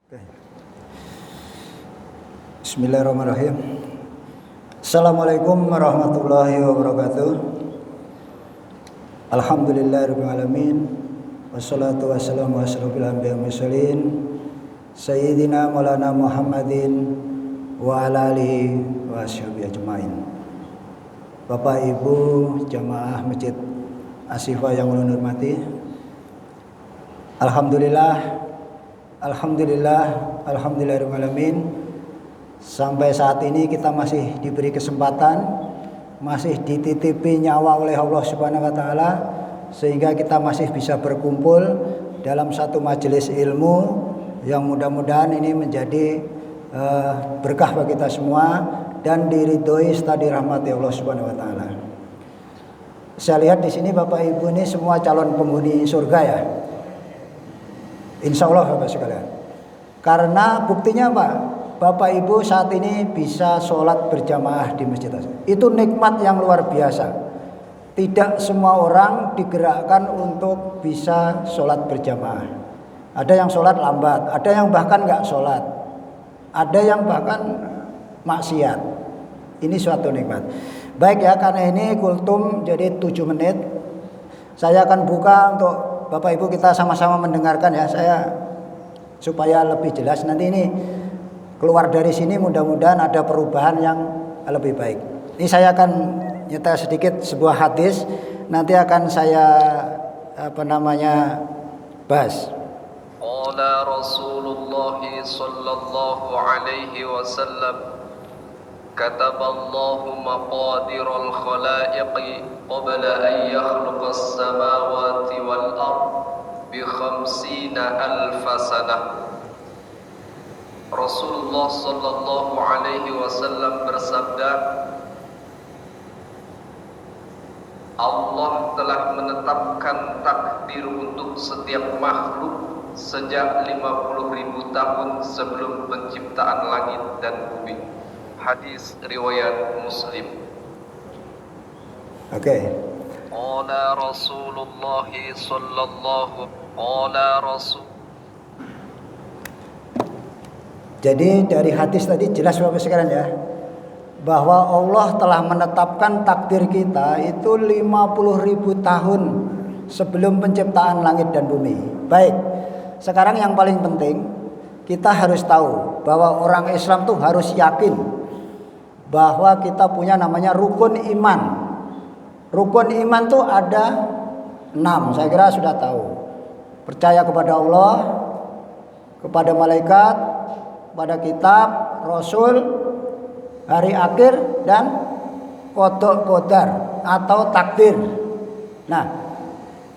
Oke. Bismillahirrahmanirrahim. Assalamualaikum warahmatullahi wabarakatuh. Alhamdulillahirabbil alamin. Wassalatu wassalamu ala asyrofil anbiya'i wal mursalin sayyidina maulana Muhammadin wa ala alihi wa sahbihi ajmain. Bapak Ibu jamaah Masjid Asy-Syifa yang ulun hormati. Alhamdulillahirabbil alamin. Sampai saat ini kita masih diberi kesempatan, masih dititipi nyawa oleh Allah Subhanahu wa taala sehingga kita masih bisa berkumpul dalam satu majelis ilmu yang mudah-mudahan ini menjadi berkah bagi kita semua dan diridhoi serta dirahmati Allah Subhanahu wa taala. Saya lihat di sini Bapak Ibu ini semua calon penghuni surga ya. Insya Allah Bapak sekalian. Karena buktinya apa? Bapak Ibu saat ini bisa sholat berjamaah di masjid. Itu nikmat yang luar biasa. Tidak semua orang digerakkan untuk bisa sholat berjamaah. Ada yang sholat lambat, ada yang bahkan nggak sholat, ada yang bahkan maksiat. Ini suatu nikmat. Baik ya, karena ini kultum jadi 7 menit. Saya akan buka untuk Bapak Ibu kita sama-sama mendengarkan ya. Saya supaya lebih jelas nanti ini keluar dari sini mudah-mudahan ada perubahan yang lebih baik. Ini saya akan nyetel sedikit sebuah hadis, nanti akan saya bahas. Qala Rasulullah sallallahu alaihi wasallam kataballahu maqadirul khalaiqi qabla an yakhluqa as-samawati wal ard bi 50,000 sanah. Rasulullah sallallahu alaihi wasallam bersabda, Allah telah menetapkan takdir untuk setiap makhluk sejak 50.000 tahun sebelum penciptaan langit dan bumi. Hadis riwayat Muslim. Oke. Qala Rasulullah sallallahu qala Rasul. Jadi dari hadis tadi jelas Bapak sekalian ya, bahwa Allah telah menetapkan takdir kita itu 50.000 tahun sebelum penciptaan langit dan bumi. Baik, sekarang yang paling penting kita harus tahu bahwa orang Islam tuh harus yakin bahwa kita punya namanya rukun iman. Rukun iman tuh ada 6, saya kira sudah tahu. Percaya kepada Allah, kepada malaikat, pada kitab, rasul, hari akhir, dan qada qadar atau takdir. Nah,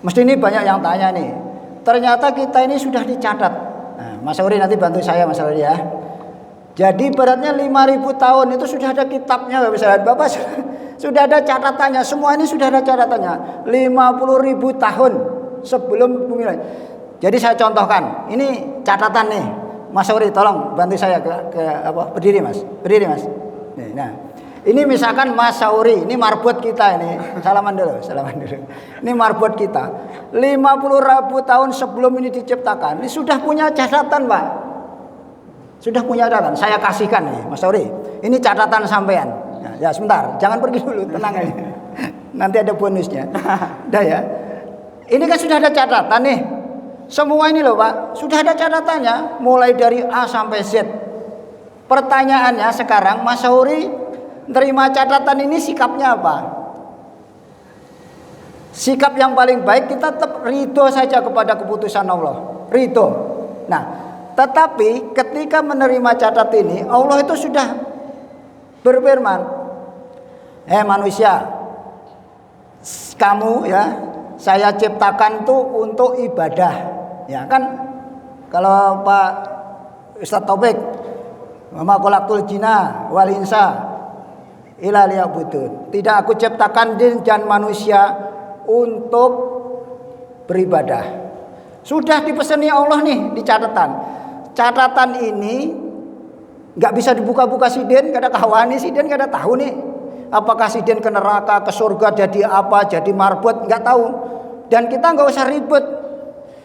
mesti ini banyak yang tanya nih. Ternyata kita ini sudah dicatat. Nah, Mas Auri nanti bantu saya Mas Auri ya. Jadi beratnya 5.000 tahun itu sudah ada kitabnya Bapak sudah ada catatannya. Semua ini sudah ada catatannya. 50.000 tahun sebelum bumi langit. Jadi saya contohkan. Ini catatan nih. Mas Auri tolong bantu saya ke berdiri Mas. Berdiri Mas. Nah, ini misalkan Mas Sauri, ini marbot kita ini. Salaman dulu. Ini marbot kita. 50.000 tahun sebelum ini diciptakan, ini sudah punya catatan, Pak. Sudah punya catatan. Saya kasihkan nih, Mas Sauri. Ini catatan sampean. Ya, sebentar, jangan pergi dulu, tenang aja. Nanti ada bonusnya. Udah ya. Ini kan sudah ada catatan nih. Semua ini loh, Pak. Sudah ada catatannya mulai dari A sampai Z. Pertanyaannya sekarang Mas Sauri terima catatan ini sikapnya apa? Sikap yang paling baik kita tetap ridho saja kepada keputusan Allah. Ridho. Nah, tetapi ketika menerima catatan ini Allah itu sudah berfirman, manusia, kamu ya saya ciptakan tuh untuk ibadah. Ya kan kalau Pak Ustadz Taufik, Mama khalaqtul jinna wal insa illa liya'budun. Tidak aku ciptakan jin dan manusia untuk beribadah. Sudah dipeseni Allah nih di catatan. Catatan ini nggak bisa dibuka-buka siden, kada kahwani siden kada tahu nih. Apakah siden ke neraka, ke surga jadi apa, jadi marbot, nggak tahu. Dan kita nggak usah ribet.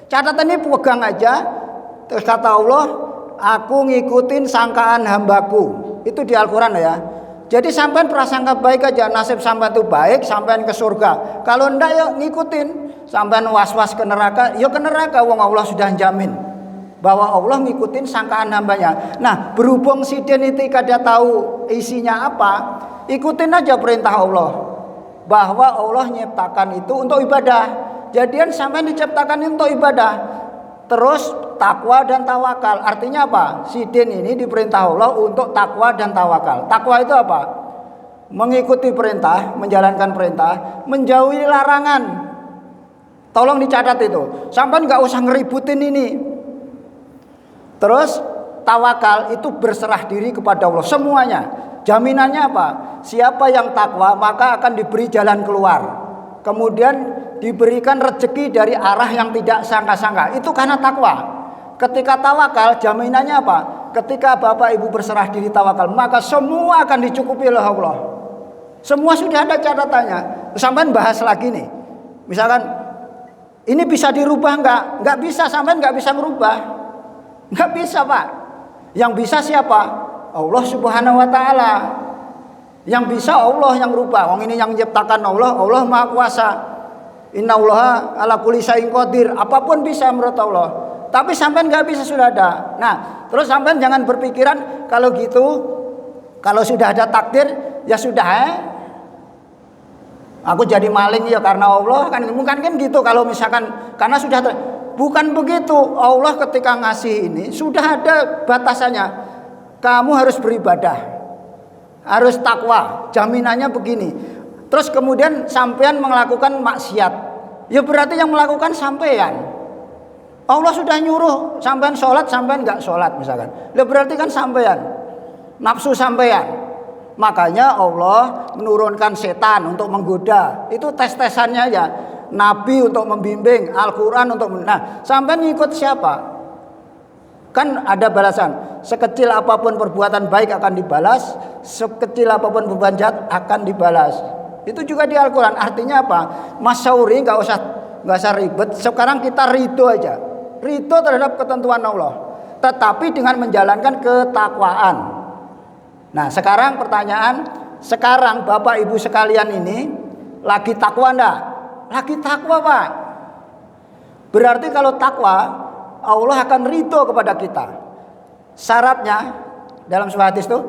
Catatan ini pegang aja. Terus kata Allah, aku ngikutin sangkaan hambaku. Itu di Al-Quran ya. Jadi sampean prasangka baik aja, nasib sampean itu baik, sampean ke surga. Kalau ndak ya ngikutin, sampean was-was ke neraka, ya ke neraka. Wong Allah sudah jamin bahwa Allah ngikutin sangkaan hambanya. Nah, berhubung si Den itu kada tahu isinya apa, ikutin aja perintah Allah. Bahwa Allah nyiptakan itu untuk ibadah. Jadian sampean diciptakan untuk ibadah. Terus takwa dan tawakal. Artinya apa? Si Den ini diperintah Allah untuk takwa dan tawakal. Takwa itu apa? Mengikuti perintah, menjalankan perintah, menjauhi larangan. Tolong dicatat itu. Sampai nggak usah ngeributin ini. Terus tawakal itu berserah diri kepada Allah semuanya. Jaminannya apa? Siapa yang takwa maka akan diberi jalan keluar. Kemudian diberikan rezeki dari arah yang tidak sangka-sangka. Itu karena takwa. Ketika tawakal, jaminannya apa? Ketika Bapak Ibu berserah diri tawakal, maka semua akan dicukupi oleh Allah. Semua sudah ada catatannya. Sampai bahas lagi nih. Misalkan ini bisa dirubah enggak? Enggak bisa, sampai enggak bisa merubah. Enggak bisa, Pak. Yang bisa siapa? Allah Subhanahu wa taala. Yang bisa Allah yang rubah. Wong ini yang menciptakan Allah, Allah Maha Kuasa. Innallaha ala kulli syai'in qadir. Apapun bisa menurut Allah. Tapi sampean enggak bisa sudah ada. Nah, terus sampean jangan berpikiran kalau gitu, kalau sudah ada takdir ya sudah aku jadi maling ya karena Allah kan bukan kan gitu kalau misalkan karena sudah bukan begitu. Allah ketika ngasih ini sudah ada batasannya. Kamu harus beribadah. Harus takwa, jaminannya begini. Terus kemudian sampean melakukan maksiat, ya berarti yang melakukan sampean. Allah sudah nyuruh sampean sholat, sampean nggak sholat misalkan, ya berarti kan sampean, nafsu sampean. Makanya Allah menurunkan setan untuk menggoda. Itu tes-tesannya aja. Nabi untuk membimbing, Al-Quran untuk nah sampean ngikut siapa? Kan ada balasan. Sekecil apapun perbuatan baik akan dibalas, sekecil apapun perbuatan jahat akan dibalas. Itu juga di Al-Quran. Artinya apa? Mas Sauri nggak usah ribet. Sekarang kita ridho aja, ridho terhadap ketentuan Allah. Tetapi dengan menjalankan ketakwaan. Nah sekarang pertanyaan, sekarang Bapak Ibu sekalian ini lagi takwa enggak? Lagi takwa Pak. Berarti kalau takwa Allah akan ridho kepada kita. Syaratnya dalam sebuah hadis itu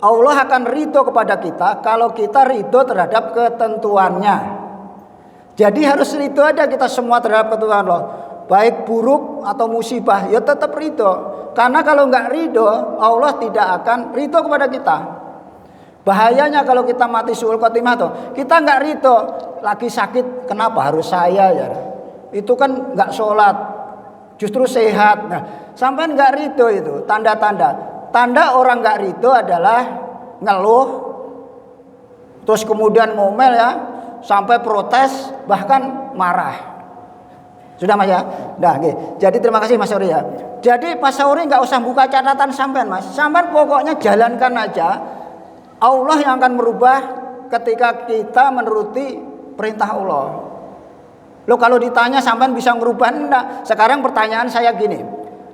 Allah akan ridho kepada kita kalau kita ridho terhadap ketentuannya. Jadi harus ridho aja kita semua terhadap ketentuan Allah. Baik buruk atau musibah ya tetap ridho. Karena kalau nggak ridho Allah tidak akan ridho kepada kita. Bahayanya kalau kita mati suul khotimah tuh, kita nggak ridho, lagi sakit kenapa harus saya ya? Itu kan nggak sholat, justru sehat. Nah, sampai nggak ridho itu tanda-tanda. Tanda orang nggak ridho adalah ngeluh, terus kemudian ngomel ya, sampai protes bahkan marah. Sudah Mas ya? Nah, okay. Jadi terima kasih Mas Sauri ya. Jadi Mas Sauri nggak usah buka catatan sampean Mas. Sampean pokoknya jalankan aja. Allah yang akan merubah ketika kita menuruti perintah Allah. Loh kalau ditanya sampean bisa merubah enggak? Sekarang pertanyaan saya gini.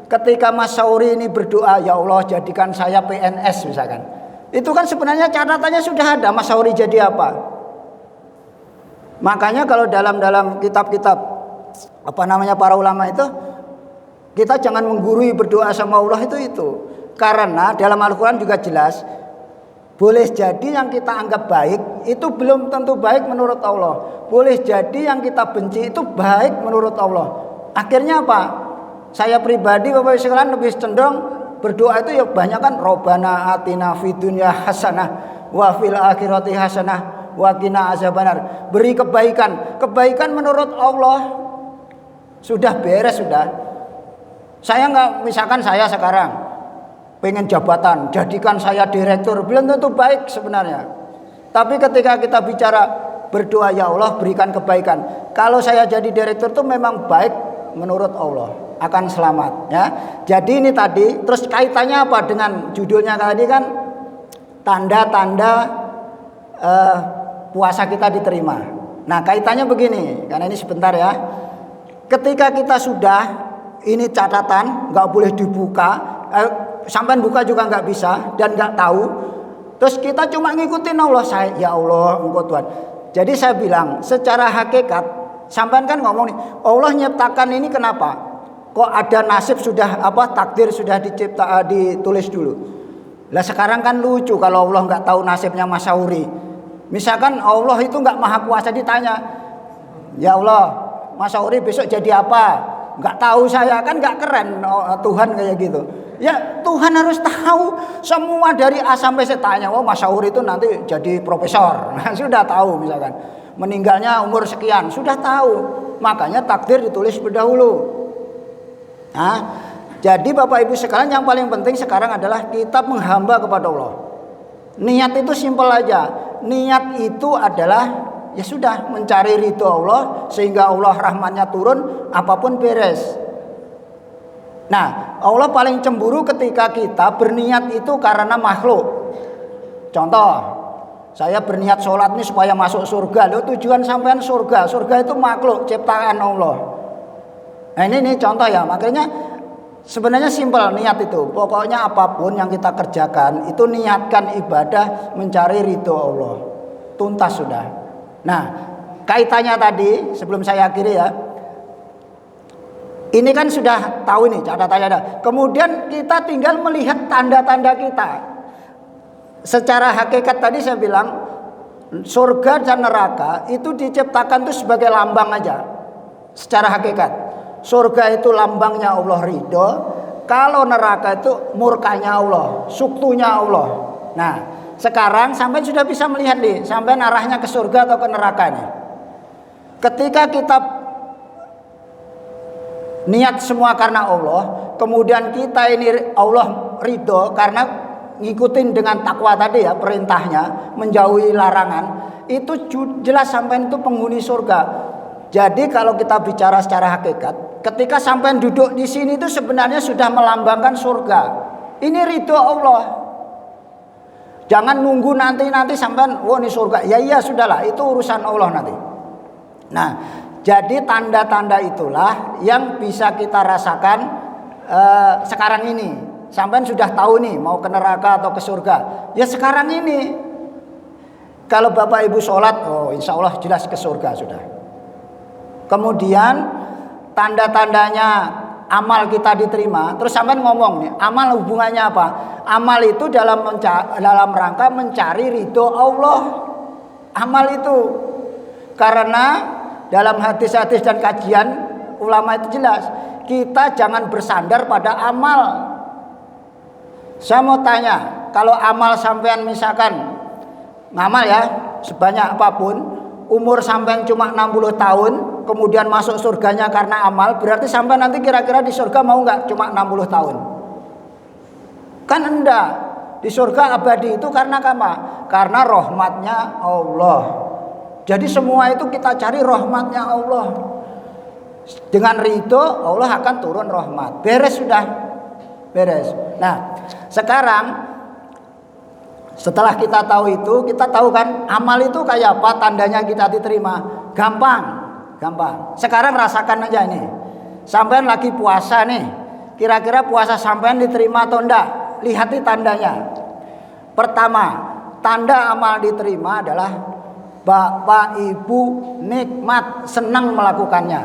Ketika Mas Sauri ini berdoa, ya Allah jadikan saya PNS misalkan. Itu kan sebenarnya catatannya sudah ada Mas Sauri jadi apa? Makanya kalau dalam kitab-kitab para ulama itu kita jangan menggurui berdoa sama Allah itu. Karena dalam Al-Quran juga jelas boleh jadi yang kita anggap baik itu belum tentu baik menurut Allah. Boleh jadi yang kita benci itu baik menurut Allah. Akhirnya apa? Saya pribadi Bapak Ibu sekalian lebih cenderung berdoa itu ya banyak kan Robbana atina fid dunya hasanah wa fil akhirati hasanah wa qina azabannar. Beri kebaikan. Kebaikan menurut Allah sudah beres sudah. Saya enggak misalkan saya sekarang pengen jabatan, jadikan saya direktur, belum tentu baik sebenarnya. Tapi ketika kita bicara berdoa ya Allah berikan kebaikan. Kalau saya jadi direktur itu memang baik menurut Allah, akan selamat ya. Jadi ini tadi terus kaitannya apa dengan judulnya tadi kan tanda-tanda puasa kita diterima. Nah kaitannya begini, karena ini sebentar ya. Ketika kita sudah ini catatan nggak boleh dibuka. sampean buka juga nggak bisa dan nggak tahu. Terus kita cuma ngikutin Allah, ya Allah engkau Tuhan. Jadi saya bilang secara hakikat, sampean kan ngomong nih, Allah nyiptakan ini kenapa? Kok ada nasib sudah takdir sudah ditulis dulu. Lah sekarang kan lucu kalau Allah nggak tahu nasibnya Mas Sauri. Misalkan Allah itu nggak maha kuasa, ditanya, ya Allah Mas Sauri besok jadi apa? Nggak tahu saya, kan nggak keren Tuhan kayak gitu. Ya Tuhan harus tahu semua dari A sampai Z. Tanya, Mas Sauri itu nanti jadi profesor. Nah, sudah tahu misalkan. Meninggalnya umur sekian, sudah tahu. Makanya takdir ditulis berdahulu. Nah, jadi Bapak Ibu sekalian, yang paling penting sekarang adalah kita menghamba kepada Allah. Niat itu simpel aja. Niat itu adalah ya sudah mencari ridho Allah sehingga Allah rahmatnya turun, apapun beres. Nah, Allah paling cemburu ketika kita berniat itu karena makhluk. Contoh, saya berniat sholat ini supaya masuk surga. Loh, tujuan sampean surga. Surga itu makhluk ciptaan Allah. Nah ini contoh ya. Makanya sebenarnya simpel niat itu. Pokoknya apapun yang kita kerjakan itu niatkan ibadah mencari ridho Allah. Tuntas sudah. Nah, kaitannya tadi sebelum saya akhiri ya. Ini kan sudah tahu nih catatannya. Kemudian kita tinggal melihat tanda-tanda kita. Secara hakikat tadi saya bilang surga dan neraka itu diciptakan itu sebagai lambang aja. Secara hakikat surga itu lambangnya Allah ridho. Kalau neraka itu murkanya Allah, suktunya Allah. Nah sekarang sampai sudah bisa melihat nih, sampai arahnya ke surga atau ke neraka nih. Ketika kita niat semua karena Allah, kemudian kita ini Allah ridho karena ngikutin dengan takwa tadi ya, perintahnya, menjauhi larangan, itu jelas sampai itu penghuni surga. Jadi kalau kita bicara secara hakikat, ketika sampai duduk di sini itu sebenarnya sudah melambangkan surga. Ini ridho Allah. Jangan nunggu nanti sampai ini surga. Ya iya sudahlah, itu urusan Allah nanti. Nah, jadi tanda-tanda itulah yang bisa kita rasakan sekarang ini. Sampai sudah tahu nih mau ke neraka atau ke surga. Ya sekarang ini. Kalau Bapak Ibu sholat, insya Allah jelas ke surga sudah. Kemudian tanda-tandanya amal kita diterima. Terus sampai ngomong nih, amal hubungannya apa? Amal itu dalam rangka mencari ridho Allah. Amal itu karena dalam hadis-hadis dan kajian ulama itu jelas, kita jangan bersandar pada amal. Saya mau tanya, kalau amal sampean misalkan ngamal ya sebanyak apapun, umur sampean cuma 60 tahun, kemudian masuk surganya karena amal, berarti sampean nanti kira-kira di surga mau nggak cuma 60 tahun? Kan enggak. Di surga abadi itu karena apa? Karena rahmatnya Allah. Jadi semua itu kita cari rahmatnya Allah. Dengan ridho Allah akan turun rahmat. Beres sudah. Beres. Nah sekarang setelah kita tahu itu, kita tahu kan amal itu kayak apa, tandanya kita diterima. Gampang. Sekarang rasakan aja nih. Sampean lagi puasa nih. Kira-kira puasa sampean diterima atau enggak? Lihati tandanya. Pertama, tanda amal diterima adalah Bapak Ibu nikmat, senang melakukannya.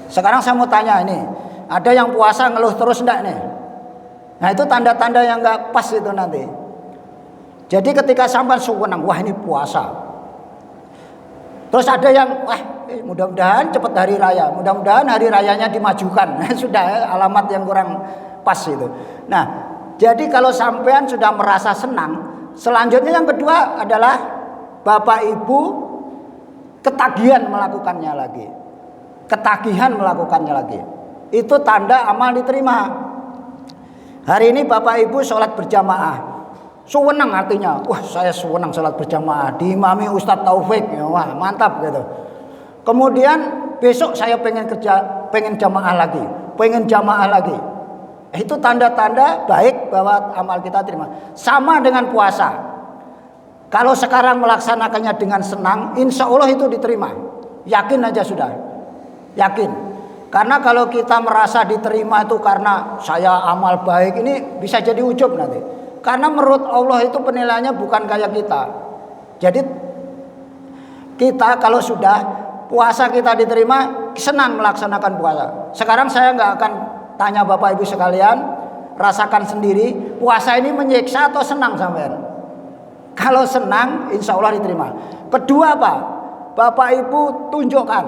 Sekarang saya mau tanya ini, ada yang puasa ngeluh terus enggak nih? Nah itu tanda-tanda yang enggak pas itu nanti. Jadi ketika sampai senang, wah ini puasa. Terus ada yang, mudah-mudahan cepat hari raya, mudah-mudahan hari rayanya dimajukan. Sudah alamat yang kurang pas itu. Nah jadi kalau sampean sudah merasa senang, selanjutnya yang kedua adalah Bapak Ibu ketagihan melakukannya lagi. Itu tanda amal diterima. Hari ini Bapak Ibu sholat berjamaah. Suwenang artinya, wah saya suwenang sholat berjamaah. Diimami Ustadz Taufik, wah mantap gitu. Kemudian besok saya pengen jamaah lagi. Itu tanda-tanda baik bahwa amal kita terima. Sama dengan puasa. Kalau sekarang melaksanakannya dengan senang, insya Allah itu diterima. Yakin aja sudah. Yakin. Karena kalau kita merasa diterima itu karena saya amal baik, ini bisa jadi ujub nanti. Karena menurut Allah itu penilaiannya bukan kayak kita. Jadi kita kalau sudah puasa kita diterima, senang melaksanakan puasa. Sekarang saya nggak akan tanya Bapak Ibu sekalian, rasakan sendiri puasa ini menyiksa atau senang sampean. Kalau senang, insya Allah diterima. Kedua apa? Bapak Ibu tunjukkan.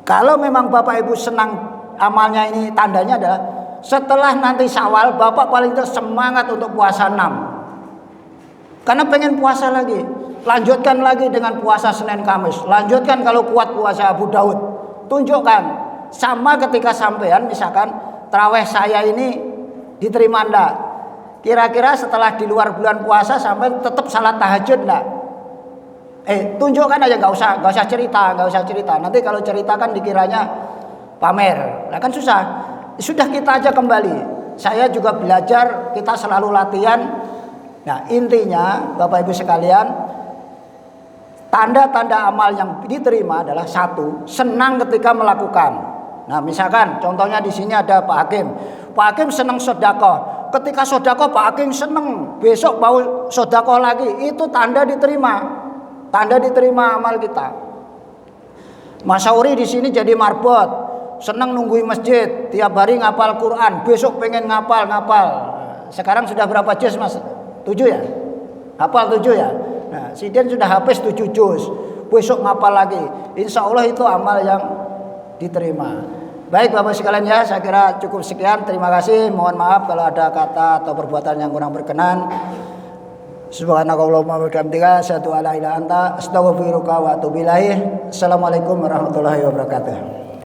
Kalau memang Bapak Ibu senang amalnya, ini tandanya adalah setelah nanti Syawal Bapak paling semangat untuk puasa 6. Karena pengen puasa lagi. Lanjutkan lagi dengan puasa Senin Kamis. Lanjutkan kalau kuat puasa Abu Daud. Tunjukkan. Sama ketika sampean misalkan tarawih saya ini diterima enggak? Kira-kira setelah di luar bulan puasa sampai tetap salat tahajud enggak? Tunjukkan aja, nggak usah cerita. Nanti kalau cerita kan dikiranya pamer, nah kan susah. Sudah kita aja kembali. Saya juga belajar, kita selalu latihan. Nah intinya Bapak Ibu sekalian, tanda-tanda amal yang diterima adalah satu, senang ketika melakukan. Nah misalkan contohnya di sini ada Pak Hakim. Pak Hakim senang sedekah. Ketika sedekah Pak Hakim senang, besok mau sedekah lagi, itu tanda diterima. Tanda diterima amal kita. Mas Sauri di sini jadi marbot, senang nungguin masjid, tiap hari ngapal Quran, besok pengen ngapal. Sekarang sudah berapa juz Mas? 7 ya? Hafal 7 ya? Nah, si Den sudah habis 7 juz, besok ngapal lagi. Insya Allah itu amal yang diterima. Baik Bapak sekalian ya, saya kira cukup sekian. Terima kasih. Mohon maaf kalau ada kata atau perbuatan yang kurang berkenan. Subhanakallahumma wa bihamdika asyhadu an la ilaha illa anta astaghfiruka wa atubu ilaik. Assalamualaikum warahmatullahi wabarakatuh.